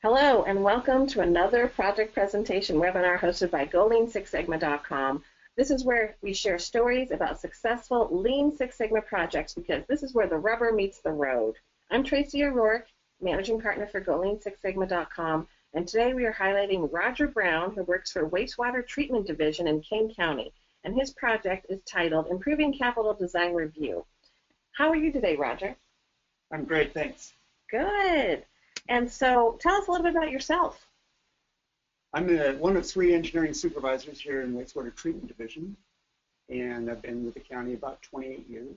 Hello and welcome to another project presentation webinar hosted by GoLean6Sigma.com. This is where we share stories about successful Lean Six Sigma projects because this is where the rubber meets the road. I'm Tracy O'Rourke, Managing Partner for GoLean6Sigma.com, and today we are highlighting Roger Browne, who works for Wastewater Treatment Division in Kane County, and his project is titled Improving Capital Design Review. How are you today, Roger? I'm great, thanks. Good. And so tell us a little bit about yourself. I'm one of 3 engineering supervisors here in Wastewater Treatment Division, and I've been with the county about 28 years.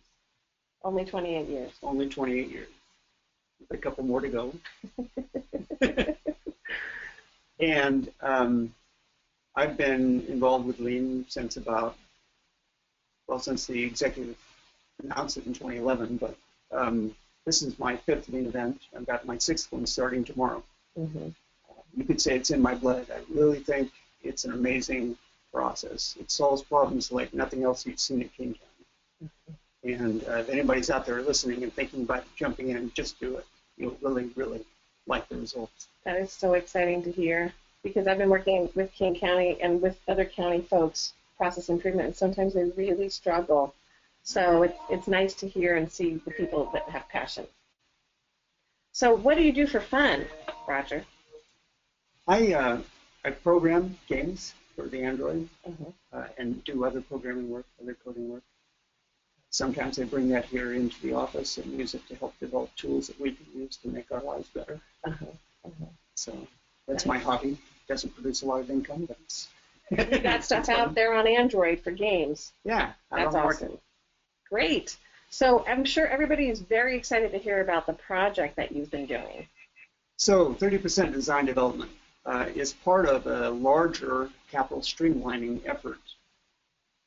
Only 28 years. Only 28 years. A couple more to go. And I've been involved with Lean since since the executive announced it in 2011, but this is my 5th Lean event. I've got my 6th one starting tomorrow. Mm-hmm. You could say it's in my blood. I really think it's an amazing process. It solves problems like nothing else you've seen at King County. Mm-hmm. And if anybody's out there listening and thinking about jumping in, just do it. You'll really, really like the results. That is so exciting to hear because I've been working with King County and with other county folks, process improvement, and sometimes they really struggle. So it's nice to hear and see the people that have passion. So what do you do for fun, Roger? I program games for the Android. Mm-hmm. And do other programming work, other coding work. Sometimes I bring that here into the office and use it to help develop tools that we can use to make our lives better. Uh-huh. Uh-huh. So that's my hobby. Doesn't produce a lot of income, but it's... You got stuff out there on Android for games. Yeah. That's awesome. Great. So I'm sure everybody is very excited to hear about the project that you've been doing. So 30% design development is part of a larger capital streamlining effort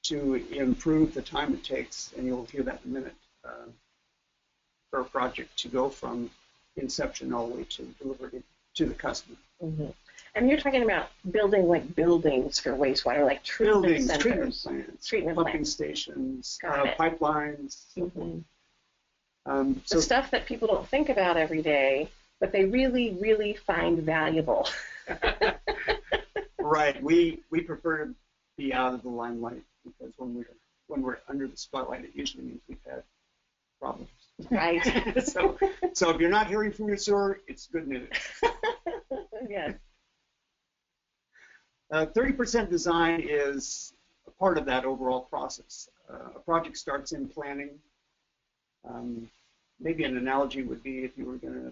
to improve the time it takes, and you'll hear that in a minute, for a project to go from inception all the way to delivery to the customer. Mm-hmm. And you're talking about building like buildings for wastewater, like treatment centers. Treatment plants, pumping stations, pipelines. Mm-hmm. So the stuff that people don't think about every day, but they really, really find valuable. Right. We prefer to be out of the limelight because when we're under the spotlight, it usually means we've had problems. Right. So if you're not hearing from your sewer, it's good news. Yes. 30% design is a part of that overall process. A project starts in planning. Maybe an analogy would be if you were going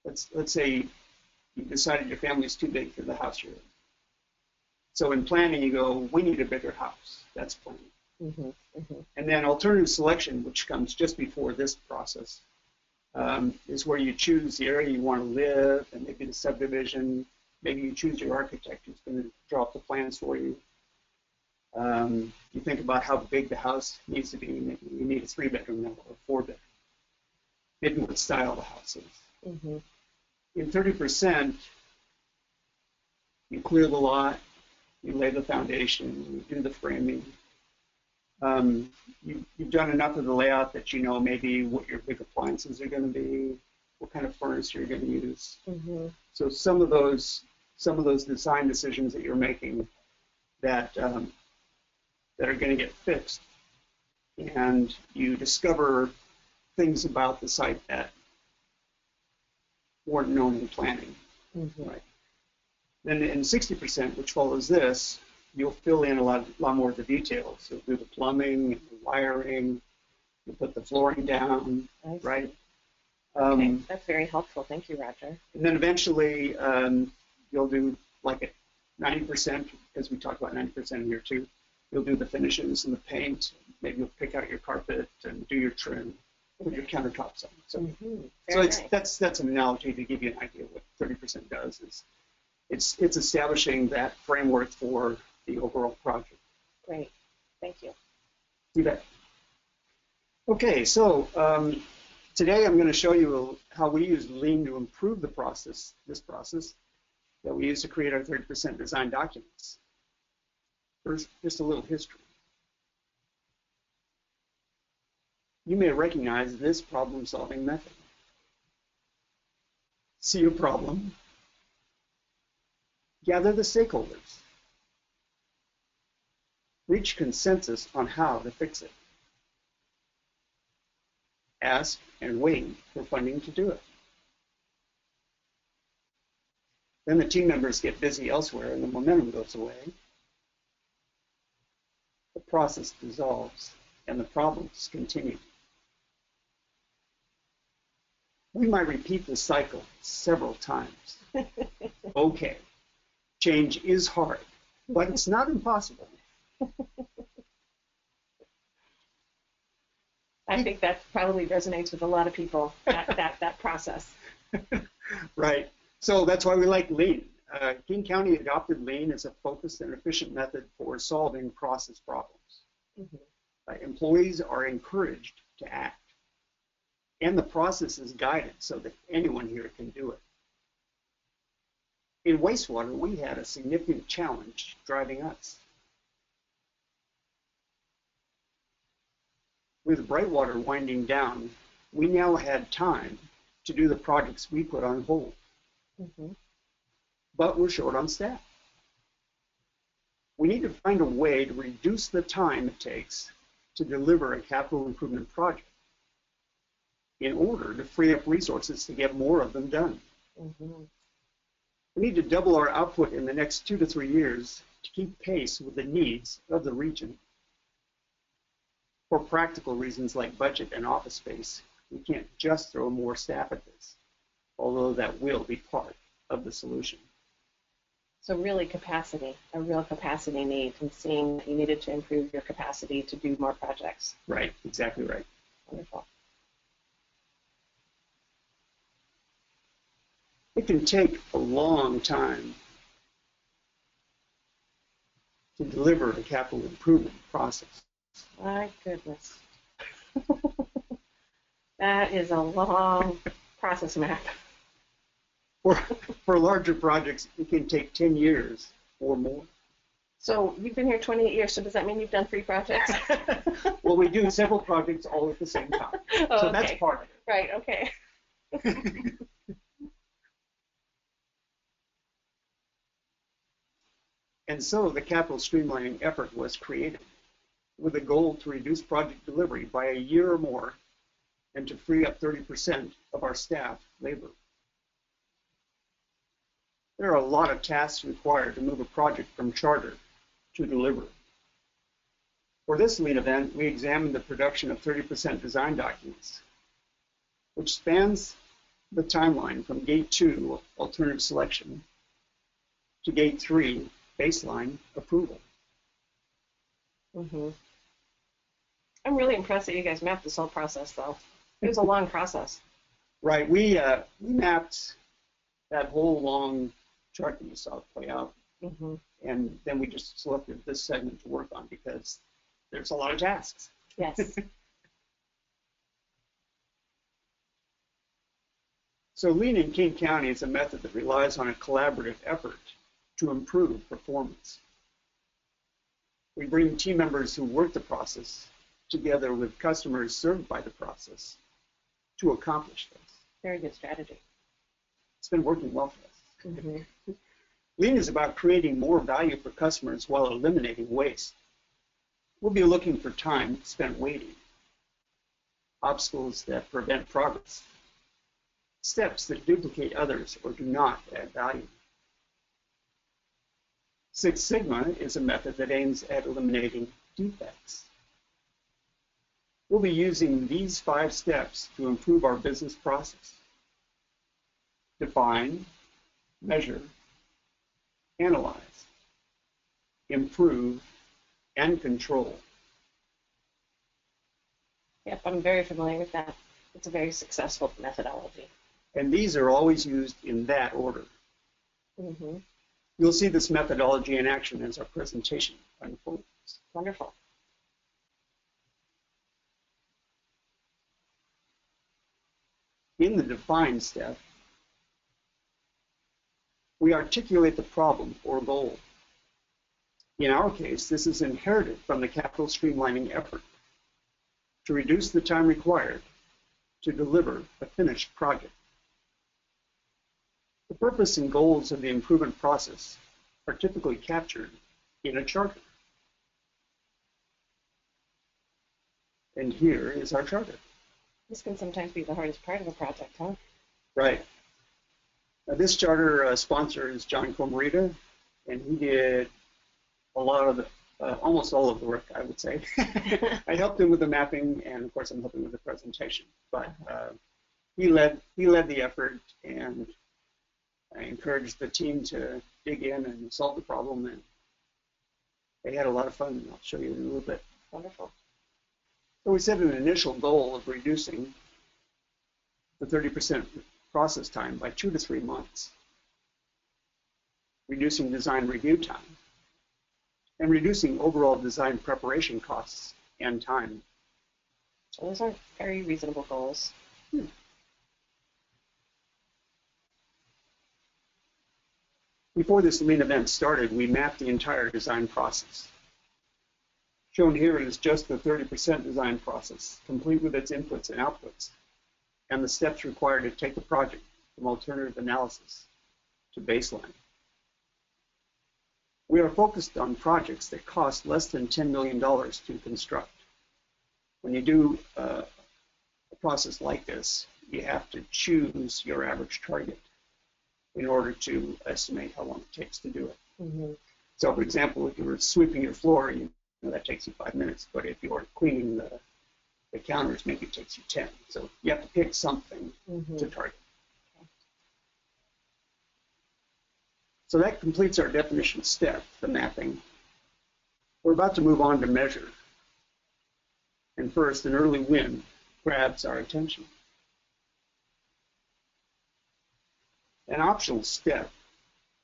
to, let's say you decided your family's too big for the house you're in. So in planning, you go, we need a bigger house. That's planning. Mm-hmm. Mm-hmm. And then alternative selection, which comes just before this process, is where you choose the area you want to live and maybe the subdivision. Maybe you choose your architect who's going to draw up the plans for you. You think about how big the house needs to be. Maybe you need a 3-bedroom now or a 4-bedroom. Maybe what style the house is. Mm-hmm. In 30%, you clear the lot, you lay the foundation, you do the framing. You've done enough of the layout that you know maybe what your big appliances are going to be, what kind of furnace you're going to use. Mm-hmm. So some of those design decisions that you're making that are going to get fixed, and you discover things about the site that weren't known in planning. Mm-hmm. Right. Then in 60%, which follows this, you'll fill in a lot more of the details. You'll do the plumbing, the wiring, you'll put the flooring down, right? Okay, that's very helpful. Thank you, Roger. And then eventually you'll do like at 90%, because we talked about 90% here too. You'll do the finishes and the paint. Maybe you'll pick out your carpet and do your trim, put your countertops on. So, that's an analogy to give you an idea of what 30% does. It's establishing that framework for the overall project. Great, thank you. You bet. Okay, so today I'm going to show you how we use Lean to improve this process that we use to create our 30% design documents. First, just a little history. You may recognize this problem-solving method. see a problem, gather the stakeholders, reach consensus on how to fix it, ask and wait for funding to do it. Then the team members get busy elsewhere and the momentum goes away. The process dissolves and the problems continue. We might repeat this cycle several times. Okay, change is hard, but it's not impossible. I think that probably resonates with a lot of people, that process. Right. So that's why we like Lean. King County adopted Lean as a focused and efficient method for solving process problems. Mm-hmm. Employees are encouraged to act, and the process is guided so that anyone here can do it. In wastewater, we had a significant challenge driving us. With Brightwater winding down, we now had time to do the projects we put on hold. Mm-hmm. But we're short on staff. We need to find a way to reduce the time it takes to deliver a capital improvement project in order to free up resources to get more of them done. Mm-hmm. We need to double our output in the next 2 to 3 years to keep pace with the needs of the region. For practical reasons like budget and office space, we can't just throw more staff at this, although that will be part of the solution. So really capacity, a real capacity need, and seeing that you needed to improve your capacity to do more projects. Right, exactly right. Wonderful. It can take a long time to deliver a capital improvement process. My goodness. That is a long process map. For larger projects, it can take 10 years or more. So you've been here 28 years, so does that mean you've done 3 projects? Well, we do several projects all at the same time. Oh, so okay. That's part of it. Right, okay. And so the capital streamlining effort was created with a goal to reduce project delivery by a year or more and to free up 30% of our staff labor. There are a lot of tasks required to move a project from charter to deliver. For this Lean event, we examined the production of 30% design documents, which spans the timeline from Gate 2, alternative selection, to Gate 3, baseline approval. Mm-hmm. I'm really impressed that you guys mapped this whole process, though. It was a long process. Right. We mapped that whole long chart that you saw play out, mm-hmm. and then we just selected this segment to work on because there's a lot of tasks. Yes. So Lean in King County is a method that relies on a collaborative effort to improve performance. We bring team members who work the process together with customers served by the process to accomplish this. Very good strategy. It's been working well for us. Mm-hmm. Lean is about creating more value for customers while eliminating waste. We'll be looking for time spent waiting, obstacles that prevent progress, steps that duplicate others or do not add value. Six Sigma is a method that aims at eliminating defects. We'll be using these 5 steps to improve our business process. Define, measure, analyze, improve, and control. Yep, I'm very familiar with that. It's a very successful methodology. And these are always used in that order. Mm-hmm. You'll see this methodology in action as our presentation unfolds. Wonderful. In the define step, we articulate the problem or goal. In our case, this is inherited from the capital streamlining effort to reduce the time required to deliver a finished project. purpose and goals of the improvement process are typically captured in a charter. And here is our charter. This can sometimes be the hardest part of a project, huh? Right. This charter sponsor is John Comarita, and he did a lot of the, almost all of the work, I would say. I helped him with the mapping, and of course I'm helping with the presentation. But he led the effort, and I encouraged the team to dig in and solve the problem, and they had a lot of fun. I'll show you in a little bit. Wonderful. So we set an initial goal of reducing the 30% process time by 2 to 3 months, reducing design review time, and reducing overall design preparation costs and time. So those are very reasonable goals. Before this lean event started, we mapped the entire design process. Shown here is just the 30% design process, complete with its inputs and outputs, and the steps required to take the project from alternative analysis to baseline. We are focused on projects that cost less than $10 million to construct. When you do a process like this, you have to choose your average target in order to estimate how long it takes to do it. Mm-hmm. So, for example, if you were sweeping your floor, that takes you 5 minutes, but if you're cleaning the counters, maybe it takes you 10. So you have to pick something to target. Okay. So that completes our definition step, the mapping. We're about to move on to measure. And first, an early win grabs our attention. An optional step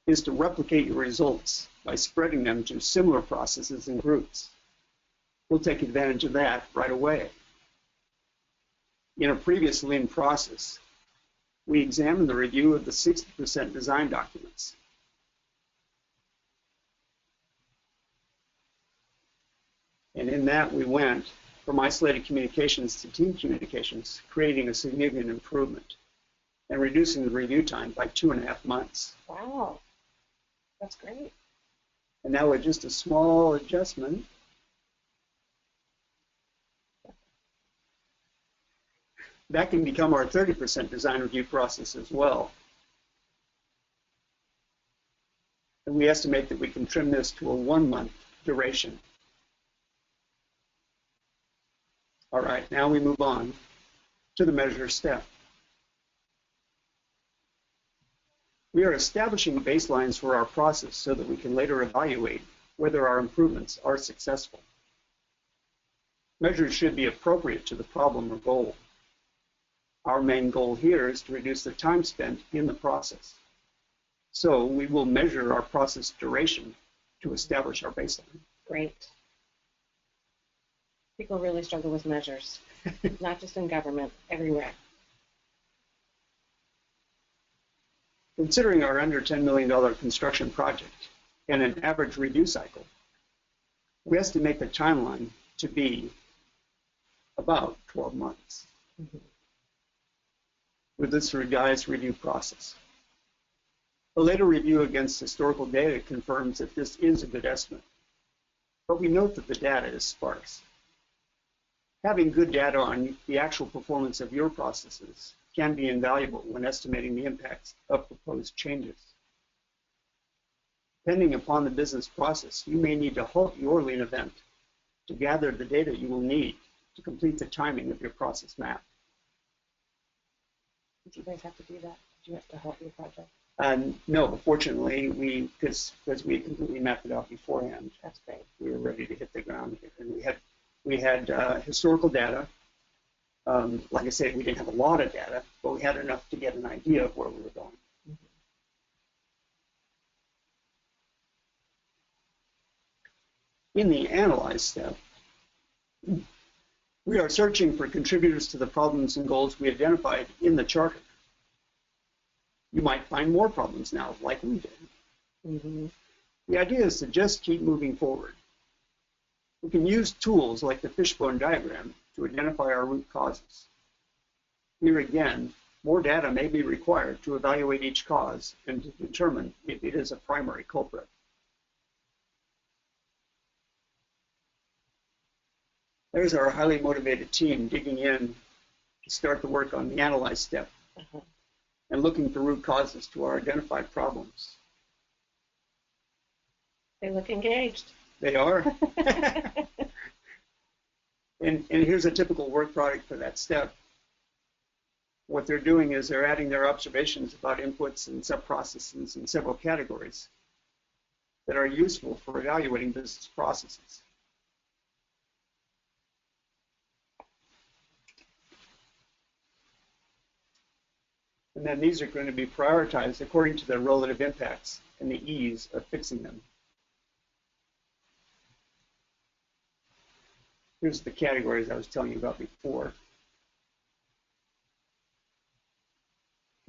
is to replicate your results by spreading them to similar processes and groups. We'll take advantage of that right away. In a previous lean process, we examined the review of the 60% design documents. And in that, we went from isolated communications to team communications, creating a significant improvement and reducing the review time by 2.5 months. Wow, that's great. And now with just a small adjustment, that can become our 30% design review process as well. And we estimate that we can trim this to a 1-month duration. All right, now we move on to the measure step. We are establishing baselines for our process so that we can later evaluate whether our improvements are successful. Measures should be appropriate to the problem or goal. Our main goal here is to reduce the time spent in the process. So we will measure our process duration to establish our baseline. Great. People really struggle with measures, not just in government, everywhere. Considering our under $10 million construction project and an average review cycle, we estimate the timeline to be about 12 months with this revised review process. A later review against historical data confirms that this is a good estimate, but we note that the data is sparse. Having good data on the actual performance of your processes can be invaluable when estimating the impacts of proposed changes. Depending upon the business process, you may need to halt your lean event to gather the data you will need to complete the timing of your process map. Did you guys have to do that? Did you have to halt your project? No, fortunately, because we completely mapped it out beforehand. That's great. We were ready to hit the ground here, and we had historical data. Like I said, we didn't have a lot of data, but we had enough to get an idea of where we were going. In the analyze step, we are searching for contributors to the problems and goals we identified in the charter. You might find more problems now, like we did. The idea is to just keep moving forward. We can use tools like the fishbone diagram to identify our root causes. Here again, more data may be required to evaluate each cause and to determine if it is a primary culprit. There's our highly motivated team digging in to start the work on the analyze step and looking for root causes to our identified problems. They look engaged. They are. And here's a typical work product for that step. What they're doing is they're adding their observations about inputs and sub-processes in several categories that are useful for evaluating business processes. And then these are going to be prioritized according to their relative impacts and the ease of fixing them. Here's the categories I was telling you about before.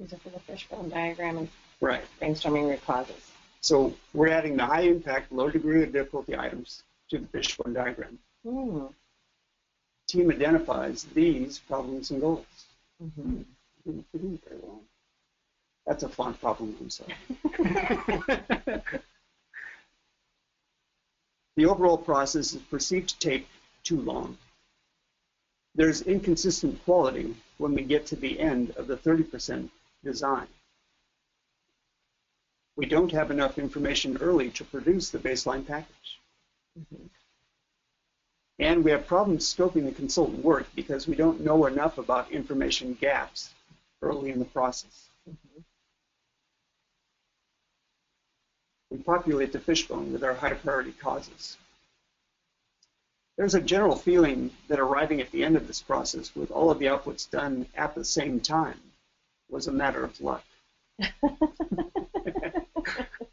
These are for the fishbone diagram and Right. brainstorming root causes. So we're adding the high impact, low degree of difficulty items to the fishbone diagram. Team identifies these problems and goals. Very well. That's a font problem, I'm sorry. The overall process is perceived to take too long. There's inconsistent quality when we get to the end of the 30% design. We don't have enough information early to produce the baseline package. And we have problems scoping the consultant work because we don't know enough about information gaps early in the process. We populate the fishbone with our high priority causes. There's a general feeling that arriving at the end of this process with all of the outputs done at the same time was a matter of luck.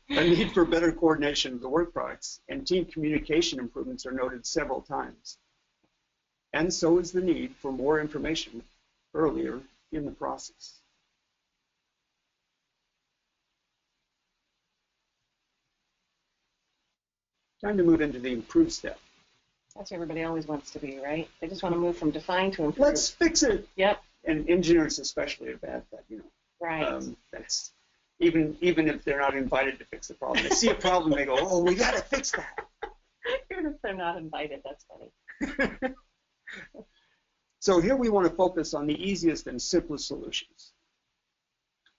A need for better coordination of the work products and team communication improvements are noted several times. And so is the need for more information earlier in the process. Time to move into the improve step. That's where everybody always wants to be, right? They just want to move from define to improve. Let's fix it. Yep. And engineers especially are bad at that, you know. Right. That's even if they're not invited to fix the problem. They see a problem, they go, "Oh, we got to fix that." Even if they're not invited, that's funny. So here we want to focus on the easiest and simplest solutions.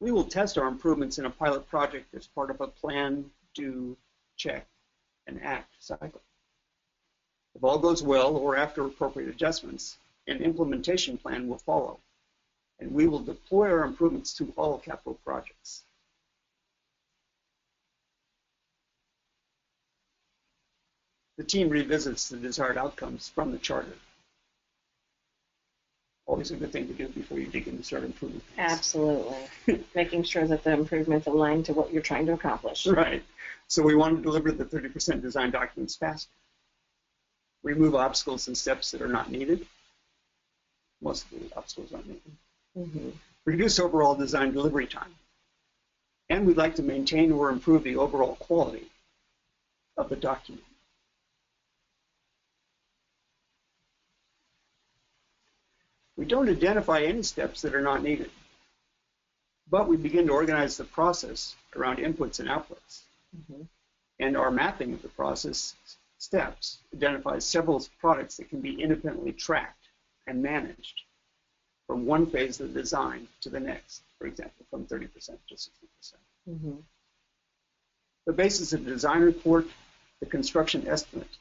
We will test our improvements in a pilot project as part of a plan, do, check, and act cycle. If all goes well, or after appropriate adjustments, an implementation plan will follow, and we will deploy our improvements to all capital projects. The team revisits the desired outcomes from the charter. Always a good thing to do before you dig in and start improving things. Absolutely. Making sure that the improvements align to what you're trying to accomplish. Right. So we want to deliver the 30% design documents faster. Remove obstacles and steps that are not needed. Most of the obstacles aren't needed. Reduce overall design delivery time. And we'd like to maintain or improve the overall quality of the document. We don't identify any steps that are not needed, but we begin to organize the process around inputs and outputs. And our mapping of the process steps identifies several products that can be independently tracked and managed from one phase of the design to the next, for example, from 30% to 60%. The basis of the design report, the construction estimate,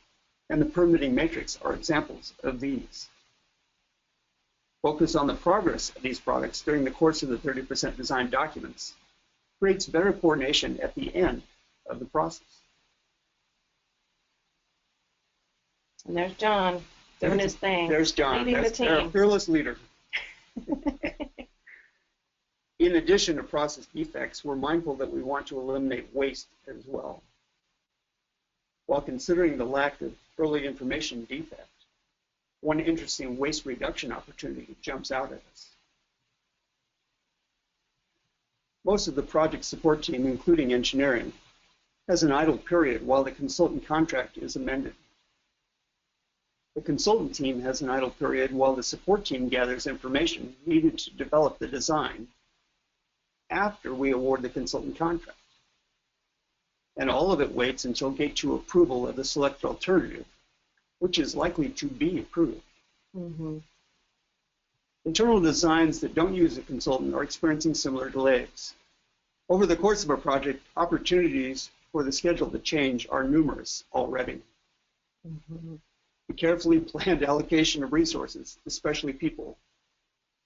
and the permitting matrix are examples of these. Focus on the progress of these products during the course of the 30% design documents creates better coordination at the end of the process. And there's John doing his thing. There's John. Leading the That's our team. fearless leader. In addition to process defects, we're mindful that we want to eliminate waste as well. While considering the lack of early information defect, one interesting waste reduction opportunity jumps out at us. Most of the project support team, including engineering, has an idle period while the consultant contract is amended. The consultant team has an idle period while the support team gathers information needed to develop the design after we award the consultant contract. And all of it waits until Gate 2 approval of the selected alternative, which is likely to be approved. Mm-hmm. Internal designs that don't use a consultant are experiencing similar delays. Over the course of a project, opportunities for the schedule to change are numerous already. Mm-hmm. The carefully planned allocation of resources, especially people,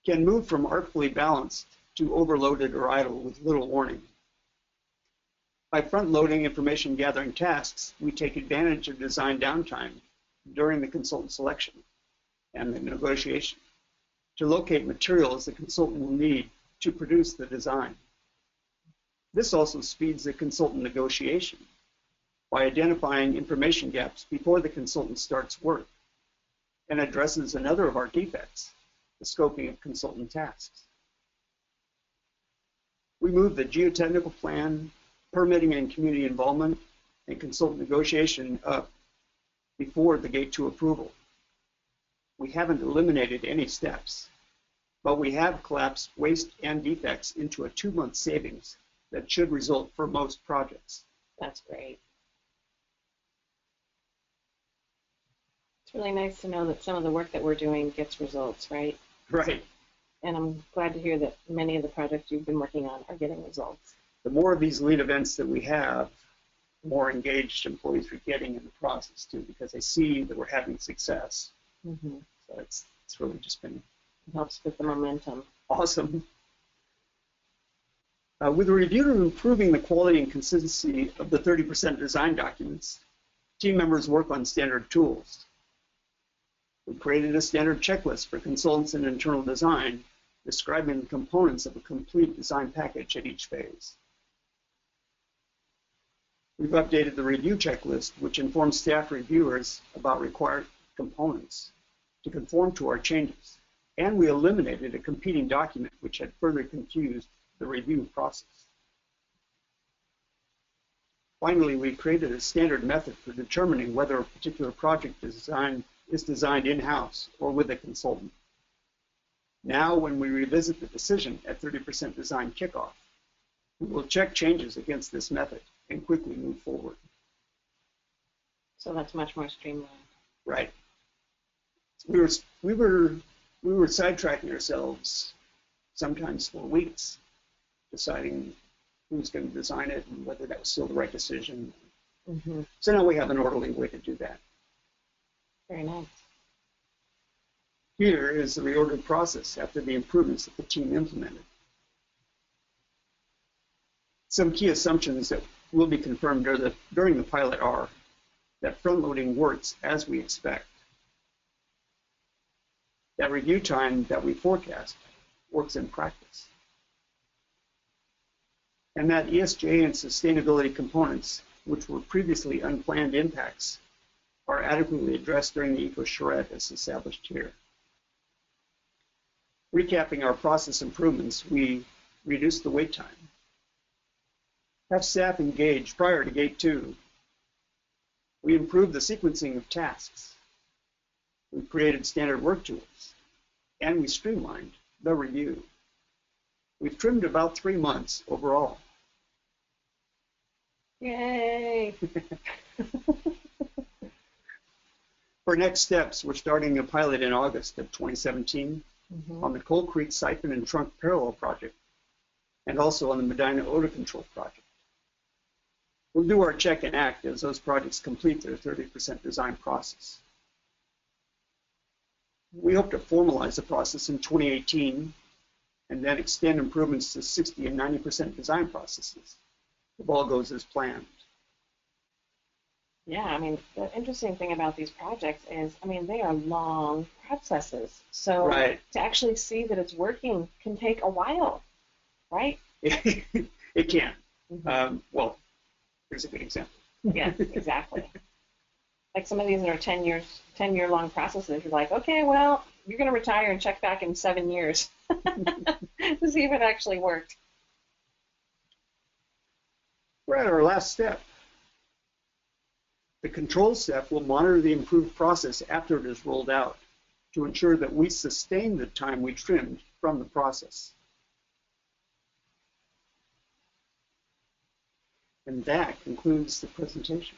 can move from artfully balanced to overloaded or idle with little warning. By front-loading information gathering tasks, we take advantage of design downtime during the consultant selection and the negotiation to locate materials the consultant will need to produce the design. This also speeds the consultant negotiation by identifying information gaps before the consultant starts work and addresses another of our defects, the scoping of consultant tasks. We move the geotechnical plan, permitting and community involvement, and consultant negotiation up before the Gate 2 approval. We haven't eliminated any steps, but we have collapsed waste and defects into a 2-month savings that should result for most projects. That's great. It's really nice to know that some of the work that we're doing gets results, right? Right. And I'm glad to hear that many of the projects you've been working on are getting results. The more of these lean events that we have, the more engaged employees we're getting in the process too, because they see that we're having success. Mm-hmm. So it's really just been It helps with the momentum. awesome. With a review to improving the quality and consistency of the 30% design documents, team members work on standard tools. We created a standard checklist for consultants in internal design, describing the components of a complete design package at each phase. We've updated the review checklist, which informs staff reviewers about required components to conform to our changes. And we eliminated a competing document which had further confused the review process. Finally, we created a standard method for determining whether a particular project design is designed in-house or with a consultant. Now, when we revisit the decision at 30% design kickoff, we will check changes against this method and quickly move forward. So that's much more streamlined. Right. We were sidetracking ourselves sometimes for weeks, deciding who's going to design it and whether that was still the right decision. Mm-hmm. So now we have an orderly way to do that. Very nice. Here is the reordered process after the improvements that the team implemented. Some key assumptions that will be confirmed during the pilot are that front-loading works as we expect, that review time that we forecast works in practice, and that ESG and sustainability components, which were previously unplanned impacts, are adequately addressed during the eco-charrette as established here. Recapping our process improvements, we reduced the wait time, have staff engaged prior to Gate 2. We improved the sequencing of tasks. We created standard work tools, and we streamlined the review. We've trimmed about 3 months overall. Yay! For next steps, we're starting a pilot in August of 2017 on the Coal Creek Siphon and Trunk Parallel Project, and also on the Medina Odor Control Project. We'll do our check and act as those projects complete their 30% design process. We hope to formalize the process in 2018 and then extend improvements to 60 and 90% design processes if all goes as planned. Yeah, I mean, the interesting thing about these projects is, I mean, they are long processes. So Right. to actually see that it's working can take a while, right? It can. Mm-hmm. Well, here's a good example. Yes, exactly. Like some of these are 10-year long processes. You're like, okay, well, you're going to retire and check back in 7 years to see if it actually worked. We're at our last step. The control step will monitor the improved process after it is rolled out to ensure that we sustain the time we trimmed from the process. And that concludes the presentation.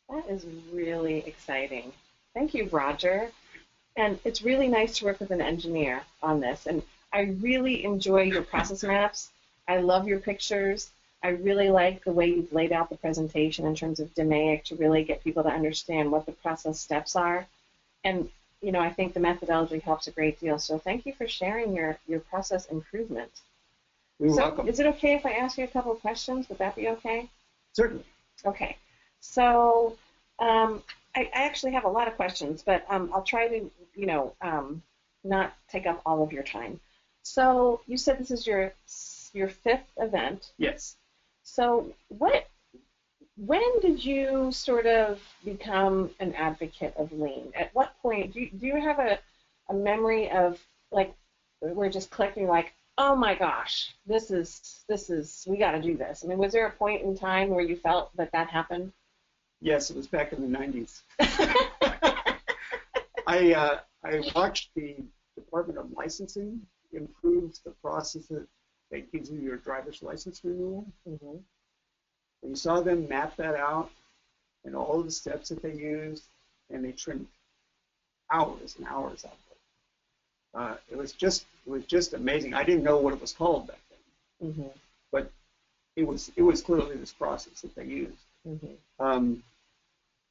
That is really exciting. Thank you, Roger. And it's really nice to work with an engineer on this. And I really enjoy your process maps. I love your pictures. I really like the way you've laid out the presentation in terms of DMAIC to really get people to understand what the process steps are. And, you know, I think the methodology helps a great deal. So thank you for sharing your process improvement. You're welcome. Is it okay if I ask you a couple of questions? Would that be okay? Certainly. Okay. So I actually have a lot of questions, but I'll try to, you know, not take up all of your time. So you said this is your fifth event. Yes. So when did you sort of become an advocate of lean? At what point do you have a memory of, like, we're just clicking like, oh my gosh, this is we got to do this? I mean, was there a point in time where you felt that happened? Yes, it was back in the 90s. I watched the Department of Licensing improve the process that gives you your driver's license renewal. Mm-hmm. We saw them map that out and all of the steps that they used, and they trimmed hours and hours out of it. It was just amazing. I didn't know what it was called back then, mm-hmm. but it was clearly this process that they used. Mm-hmm.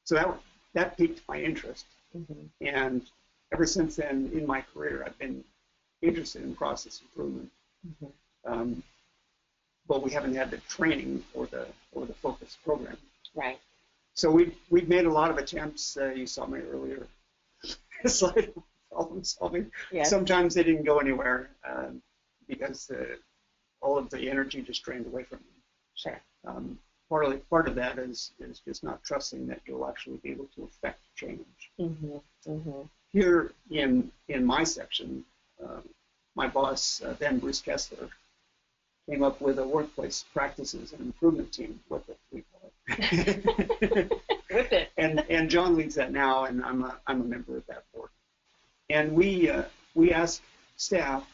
So that piqued my interest, mm-hmm. and ever since then in my career I've been interested in process improvement. Mm-hmm. But we haven't had the training or the focus program. Right. So we've made a lot of attempts. You saw me earlier. It's like problem solving. Yes. Sometimes they didn't go anywhere because all of the energy just drained away from them. Sure. Part of that is just not trusting that you'll actually be able to affect change. Mm-hmm. Mm-hmm. Here in my section, my boss, then Bruce Kessler, came up with a workplace practices and improvement team with it, we call it. With it. And John leads that now, and I'm a member of that board. And we ask staff,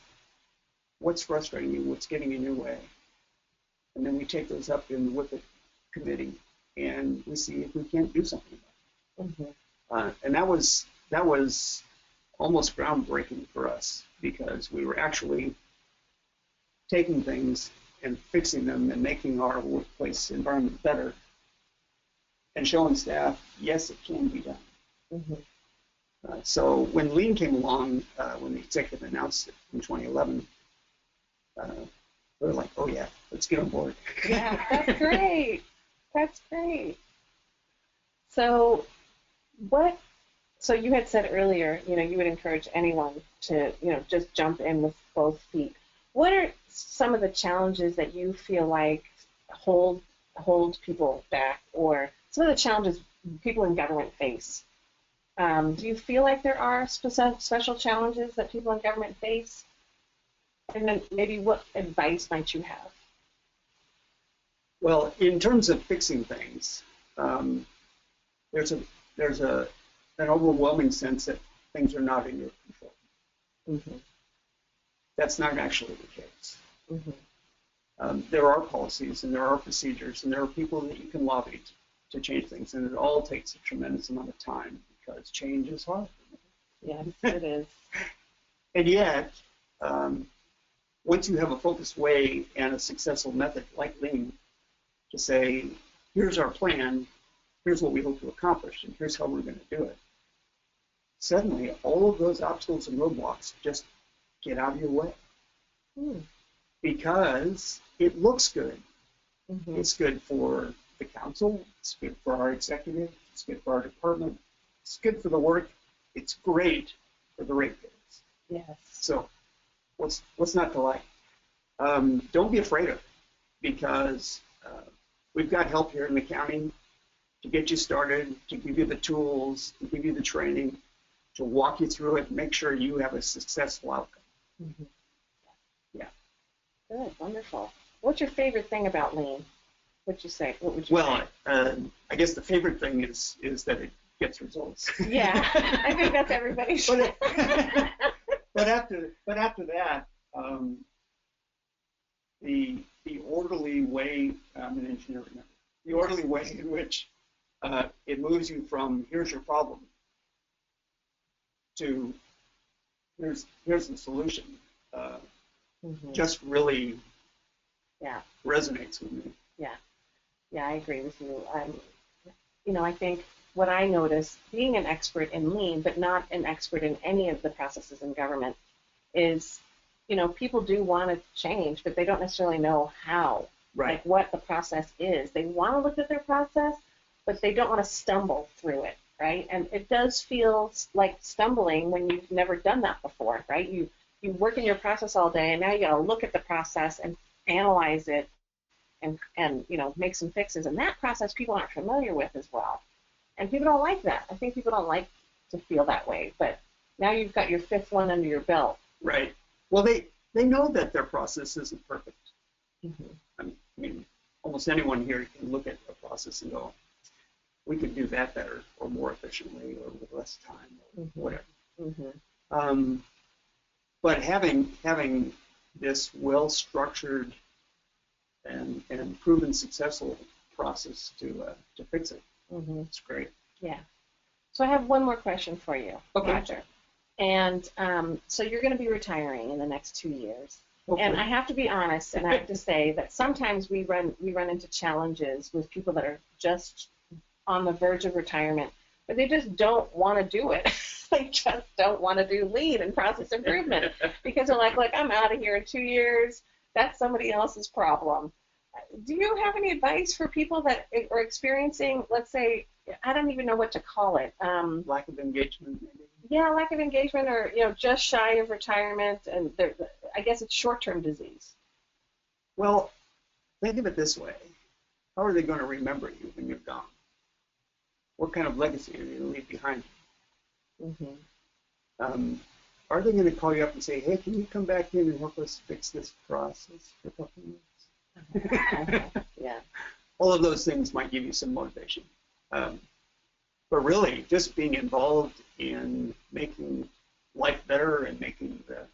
what's frustrating you, what's getting in your way, and then we take those up in the WIPIT committee, and we see if we can't do something about it. Mm-hmm. And that was almost groundbreaking for us, because we were actually taking things and fixing them and making our workplace environment better and showing staff, yes, it can be done. Mm-hmm. So when Lean came along, when the executive announced it in 2011, we were like, oh yeah, let's get on board. Yeah, that's great. That's great. So you had said earlier, you know, you would encourage anyone to, you know, just jump in with both feet. What are some of the challenges that you feel like hold people back, or some of the challenges people in government face? Do you feel like there are special challenges that people in government face? And then maybe what advice might you have? Well, in terms of fixing things, there's an overwhelming sense that things are not in your control. Mm-hmm. That's not actually the case. Mm-hmm. There are policies and there are procedures and there are people that you can lobby to change things, and it all takes a tremendous amount of time because change is hard. Yes, it is. And yet, once you have a focused way and a successful method like Lean to say, here's our plan, here's what we hope to accomplish, and here's how we're going to do it, suddenly all of those obstacles and roadblocks just get out of your way. Because it looks good. Mm-hmm. It's good for the council, it's good for our executive, it's good for our department, it's good for the work, it's great for the ratepayers. Yes. So what's not to like? Don't be afraid of it, because we've got help here in the county to get you started, to give you the tools, to give you the training, to walk you through it and make sure you have a successful outcome. Mm-hmm. Yeah. Good, wonderful. What's your favorite thing about Lean? What'd you say? What would you Well, say? I guess the favorite thing is that it gets results. Yeah, I think that's everybody's. But after that, the orderly way, I'm an engineer, remember, the orderly way in which it moves you from here's your problem to here's the solution, just really resonates with me. Yeah, I agree with you. I think what I notice, being an expert in lean, but not an expert in any of the processes in government, is, people do want to change, but they don't necessarily know how, like what the process is. They want to look at their process, but they don't want to stumble through it, right? And it does feel like stumbling when you've never done that before, right? You work in your process all day, and now you got to look at the process and analyze it and make some fixes. And that process people aren't familiar with as well. And people don't like that. I think people don't like to feel that way. But now you've got your fifth one under your belt. Right. Well, they know that their process isn't perfect. I mean, almost anyone here can look at a process and go, we could do that better or more efficiently or with less time or whatever. But having this well-structured and proven successful process to fix it, it's great. Yeah. So I have one more question for you, Roger. And so you're going to be retiring in the next 2 years. Hopefully. And I have to be honest, and I have to say that sometimes we run into challenges with people that are just on the verge of retirement, but they just don't want to do it. They just don't want to do lean and process improvement because they're like, I'm out of here in 2 years. That's somebody else's problem. Do you have any advice for people that are experiencing, let's say, I don't even know what to call it. Lack of engagement, maybe? Yeah, lack of engagement, or just shy of retirement, and I guess it's short-term disease. Well, think of it this way: how are they going to remember you when you're gone? What kind of legacy are you going to leave behind you? Are they going to call you up and say, "Hey, can you come back in and help us fix this process for a couple minutes?" Yeah. All of those things might give you some motivation. But really, just being involved in making life better and making the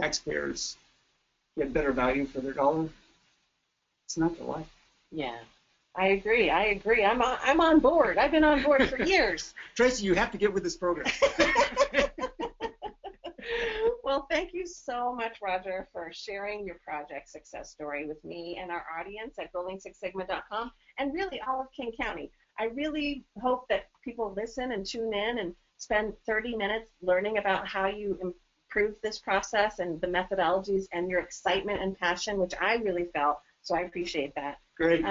taxpayers get better value for their dollar, it's not the life. Yeah, I agree. I'm on board. I've been on board for years. Tracy, you have to get with this program. Well, thank you so much, Roger, for sharing your project success story with me and our audience at golding6sigma.com and really all of King County. I really hope that people listen and tune in and spend 30 minutes learning about how you improve this process and the methodologies and your excitement and passion, which I really felt, so I appreciate that. Great.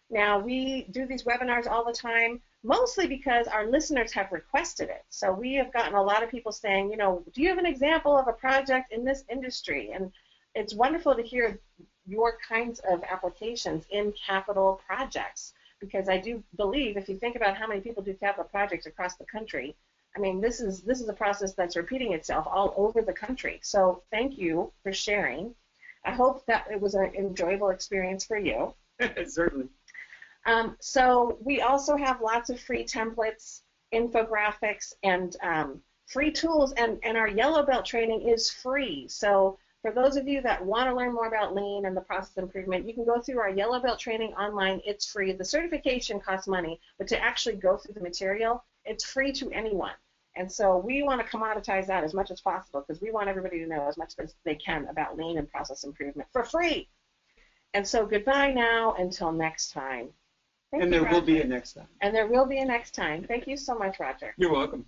Now, we do these webinars all the time, mostly because our listeners have requested it. So we have gotten a lot of people saying, do you have an example of a project in this industry? And it's wonderful to hear your kinds of applications in capital projects, because I do believe if you think about how many people do capital projects across the country, I mean, this is a process that's repeating itself all over the country. So thank you for sharing. I hope that it was an enjoyable experience for you. Certainly. So we also have lots of free templates, infographics, and free tools, and our Yellow Belt training is free. So for those of you that want to learn more about lean and the process improvement, you can go through our Yellow Belt training online. It's free. The certification costs money, but to actually go through the material, it's free to anyone. And so we want to commoditize that as much as possible because we want everybody to know as much as they can about lean and process improvement for free. And so goodbye now until next time. And there will be a next time. And there will be a next time. Thank you so much, Roger. You're welcome.